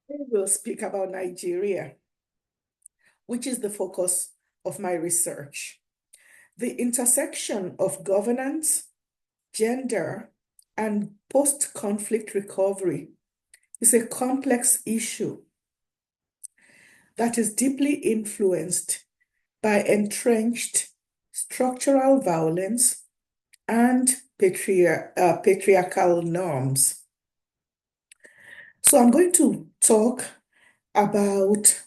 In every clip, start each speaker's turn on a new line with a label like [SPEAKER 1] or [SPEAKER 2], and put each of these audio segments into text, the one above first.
[SPEAKER 1] I will speak about Nigeria, which is the focus of my research. The intersection of governance, gender, and post-conflict recovery is a complex issue that is deeply influenced by entrenched structural violence and patriarchal norms. So I'm going to talk about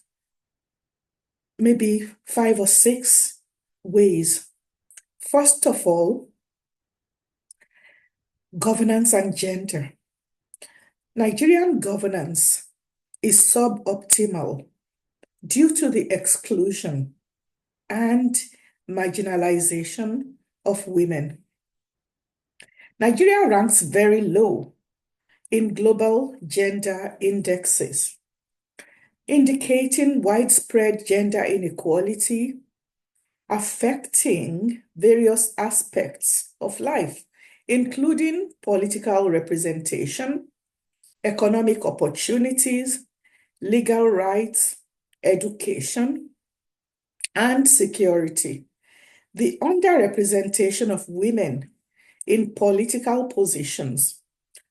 [SPEAKER 1] maybe 5 or 6 ways. First of all, governance and gender. Nigerian governance is suboptimal due to the exclusion and marginalization of women. Nigeria ranks very low in global gender indexes, indicating widespread gender inequality affecting various aspects of life, including political representation, economic opportunities, legal rights, education, and security. The underrepresentation of women in political positions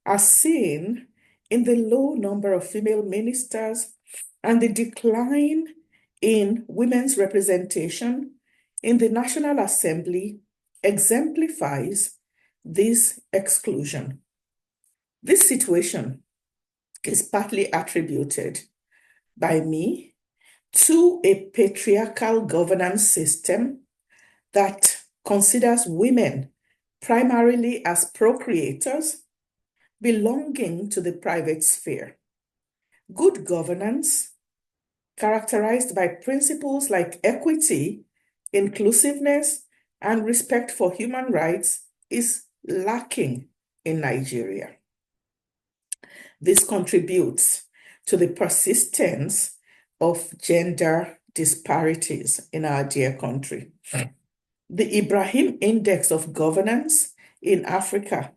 [SPEAKER 1] are seen in the low number of female ministers and the decline in women's representation in the National Assembly exemplifies this exclusion. This situation is partly attributed by me to a patriarchal governance system that considers women primarily as procreators belonging to the private sphere. Good governance, characterized by principles like equity, inclusiveness, and respect for human rights, is lacking in Nigeria. This contributes to the persistence of gender disparities in our dear country. The Ibrahim Index of Governance in Africa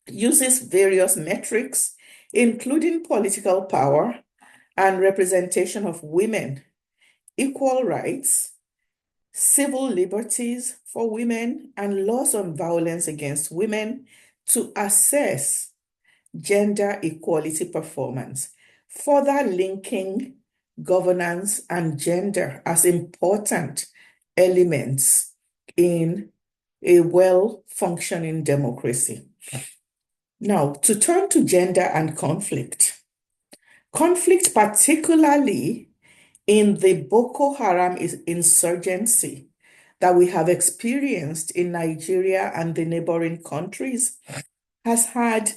[SPEAKER 1] uses various metrics, including political power and representation of women, equal rights, civil liberties for women, and laws on violence against women to assess gender equality performance, further linking governance and gender as important elements in a well-functioning democracy. Now, to turn to gender and conflict. Conflict, particularly in the Boko Haram insurgency that we have experienced in Nigeria and the neighboring countries, has had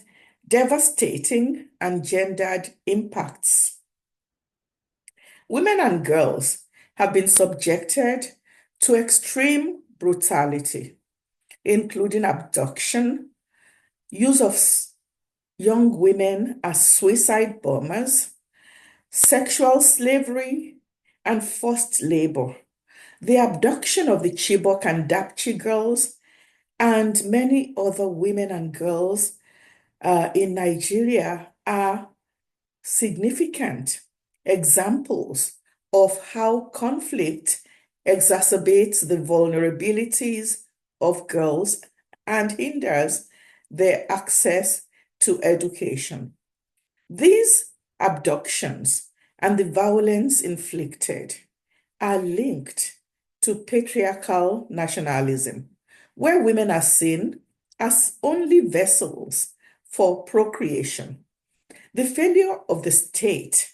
[SPEAKER 1] devastating and gendered impacts. Women and girls have been subjected to extreme brutality, including abduction, use of young women as suicide bombers, sexual slavery, and forced labor. The abduction of the Chibok and Dapchi girls and many other women and girls in Nigeria are significant examples of how conflict exacerbates the vulnerabilities of girls and hinders their access to education. These abductions and the violence inflicted are linked to patriarchal nationalism, where women are seen as only vessels for procreation. The failure of the state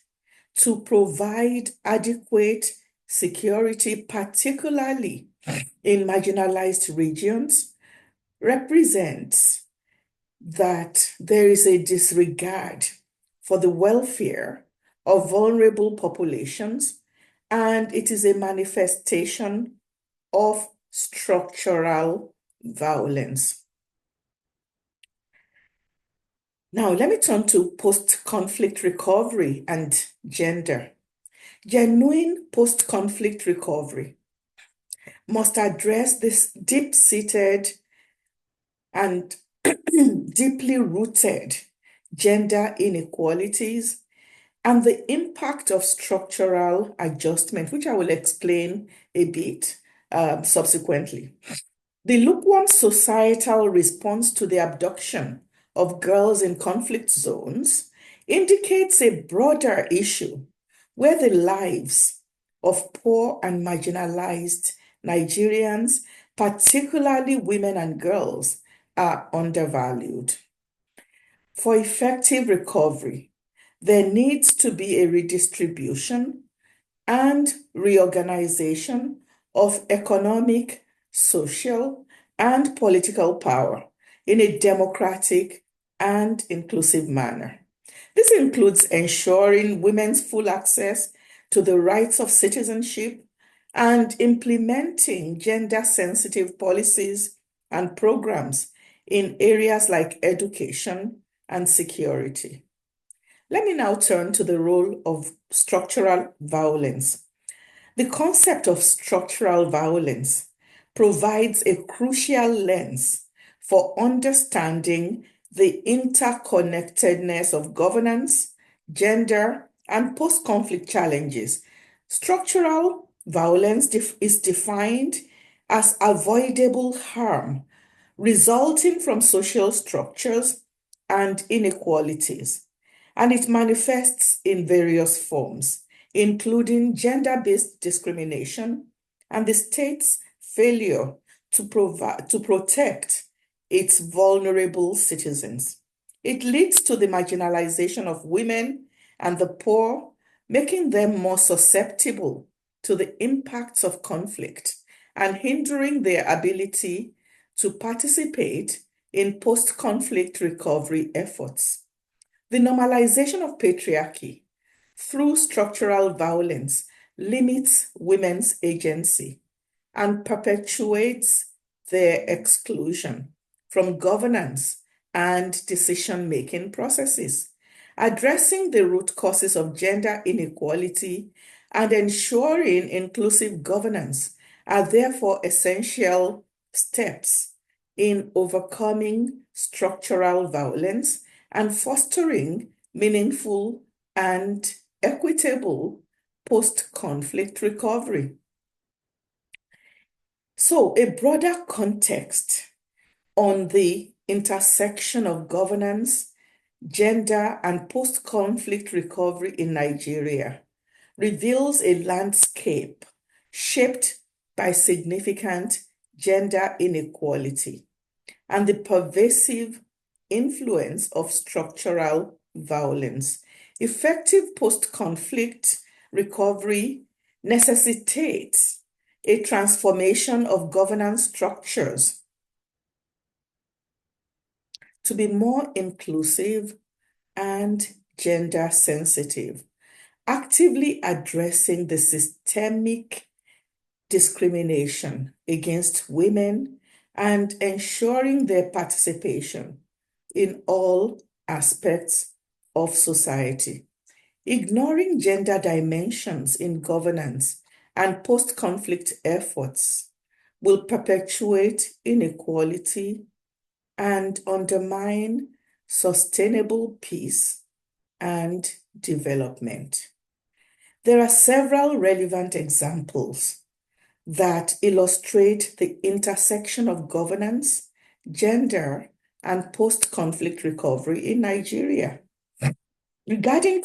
[SPEAKER 1] to provide adequate security, particularly in marginalized regions, represents that there is a disregard for the welfare of vulnerable populations, and it is a manifestation of structural violence. Now, let me turn to post-conflict recovery and gender. Genuine post-conflict recovery must address this deep-seated and deeply rooted gender inequalities and the impact of structural adjustment, which I will explain a bit subsequently. The lukewarm societal response to the abduction of girls in conflict zones indicates a broader issue where the lives of poor and marginalized Nigerians, particularly women and girls, are undervalued. For effective recovery, there needs to be a redistribution and reorganization of economic, social, and political power in a democratic and inclusive manner. This includes ensuring women's full access to the rights of citizenship and implementing gender-sensitive policies and programs in areas like education and security. Let me now turn to the role of structural violence. The concept of structural violence provides a crucial lens for understanding the interconnectedness of governance, gender, and post-conflict challenges. Structural violence is defined as avoidable harm resulting from social structures and inequalities, and it manifests in various forms, including gender-based discrimination and the state's failure to protect its vulnerable citizens. It leads to the marginalization of women and the poor, making them more susceptible to the impacts of conflict and hindering their ability to participate in post-conflict recovery efforts. The normalization of patriarchy through structural violence limits women's agency and perpetuates their exclusion from governance and decision-making processes. Addressing the root causes of gender inequality and ensuring inclusive governance are therefore essential steps in overcoming structural violence and fostering meaningful and equitable post-conflict recovery. So, a broader context on the intersection of governance, gender, and post-conflict recovery in Nigeria reveals a landscape shaped by significant gender inequality and the pervasive influence of structural violence. Effective post-conflict recovery necessitates a transformation of governance structures to be more inclusive and gender sensitive, actively addressing the systemic discrimination against women and ensuring their participation in all aspects of society. Ignoring gender dimensions in governance and post-conflict efforts will perpetuate inequality and undermine sustainable peace and development. There are several relevant examples that illustrate the intersection of governance, gender, and post-conflict recovery in Nigeria. Regarding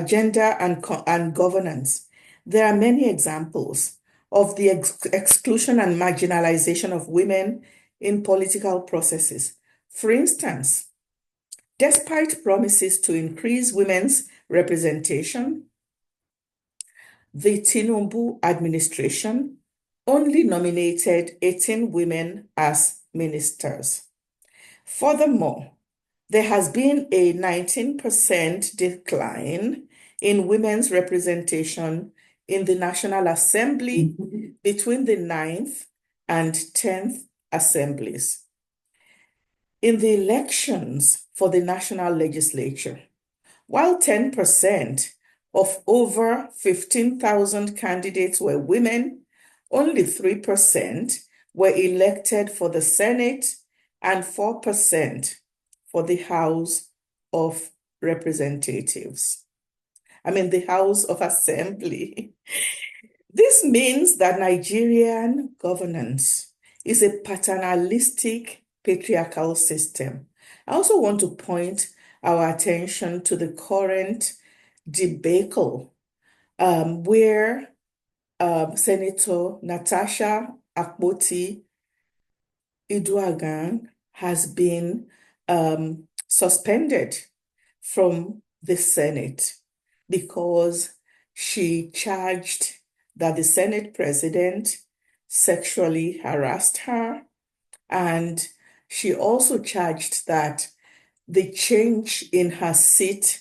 [SPEAKER 1] gender and governance, there are many examples of the exclusion and marginalization of women in political processes. For instance, despite promises to increase women's representation, the Tinubu administration only nominated 18 women as ministers. Furthermore, there has been a 19% decline in women's representation in the National Assembly between the 9th and 10th assemblies. In the elections for the national legislature, while 10% of over 15,000 candidates were women, only 3% were elected for the Senate and 4% for the House of Representatives. the House of Assembly. This means that Nigerian governance is a paternalistic patriarchal system. I also want to point our attention to the current debacle where Senator Natasha Akpoti-Uduaghan has been suspended from the Senate because she charged that the Senate president sexually harassed her, and she also charged that the change in her sitting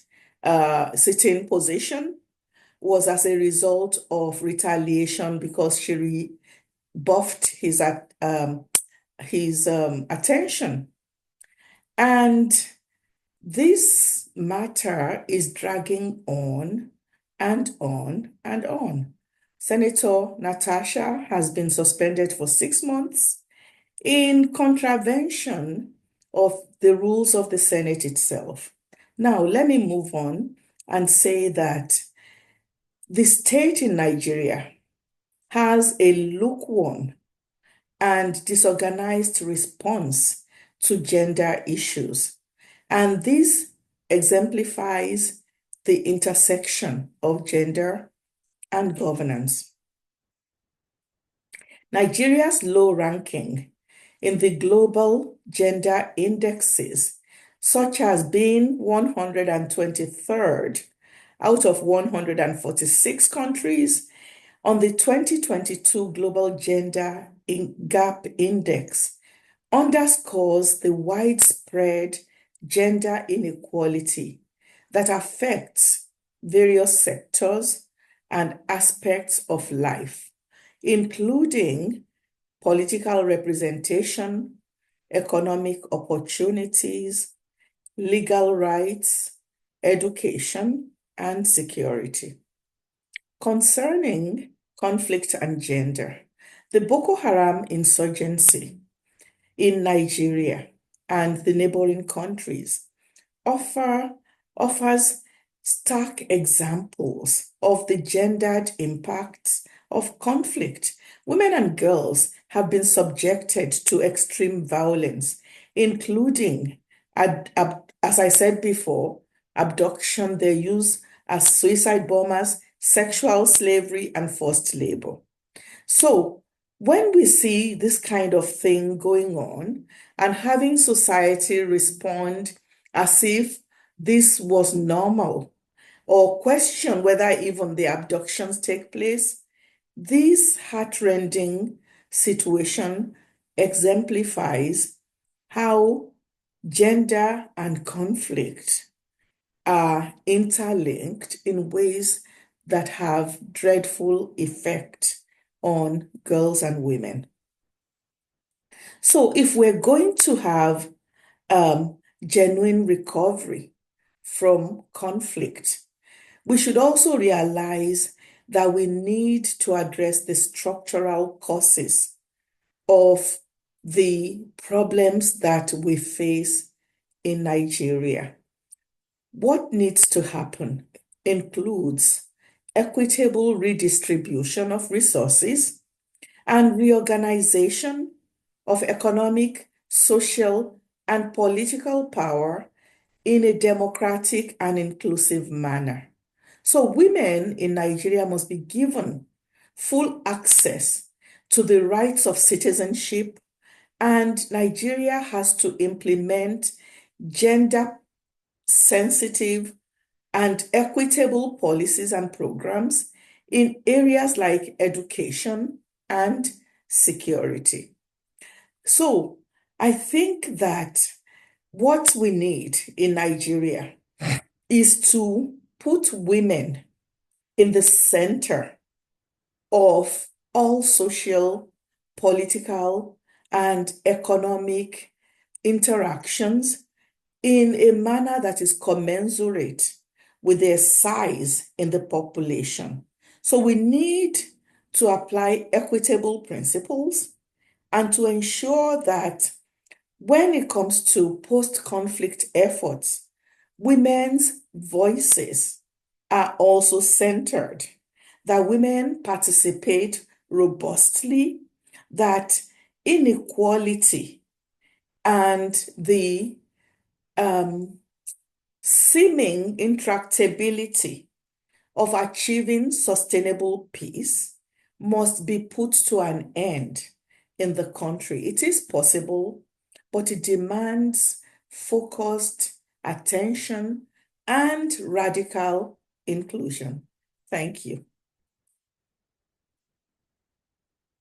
[SPEAKER 1] position was as a result of retaliation because she rebuffed his attention. And this matter is dragging on and on and on. Senator Natasha has been suspended for 6 months in contravention of the rules of the Senate itself. Now, let me move on and say that the state in Nigeria has a lukewarm and disorganized response to gender issues. And this exemplifies the intersection of gender and governance. Nigeria's low ranking in the global gender indexes, such as being 123rd out of 146 countries on the 2022 Global Gender Gap Index, underscores the widespread gender inequality that affects various sectors and aspects of life, including political representation, economic opportunities, legal rights, education, and security. Concerning conflict and gender, the Boko Haram insurgency in Nigeria and the neighboring countries offers stark examples of the gendered impacts of conflict. Women and girls have been subjected to extreme violence, including, as I said before, abduction, their use as suicide bombers, sexual slavery, and forced labor. So when we see this kind of thing going on and having society respond as if this was normal or question whether even the abductions take place, this heartrending situation exemplifies how gender and conflict are interlinked in ways that have dreadful effect on girls and women. So if we're going to have genuine recovery from conflict, we should also realize that we need to address the structural causes of the problems that we face in Nigeria. What needs to happen includes equitable redistribution of resources and reorganization of economic, social, and political power in a democratic and inclusive manner. So women in Nigeria must be given full access to the rights of citizenship, and Nigeria has to implement gender-sensitive and equitable policies and programs in areas like education and security. So I think that what we need in Nigeria is to put women in the center of all social, political, and economic interactions in a manner that is commensurate with their size in the population. So we need to apply equitable principles and to ensure that when it comes to post-conflict efforts, women's voices are also centered, that women participate robustly, that inequality and the seeming intractability of achieving sustainable peace must be put to an end in the country. It is possible, but it demands focused attention and radical inclusion. Thank you.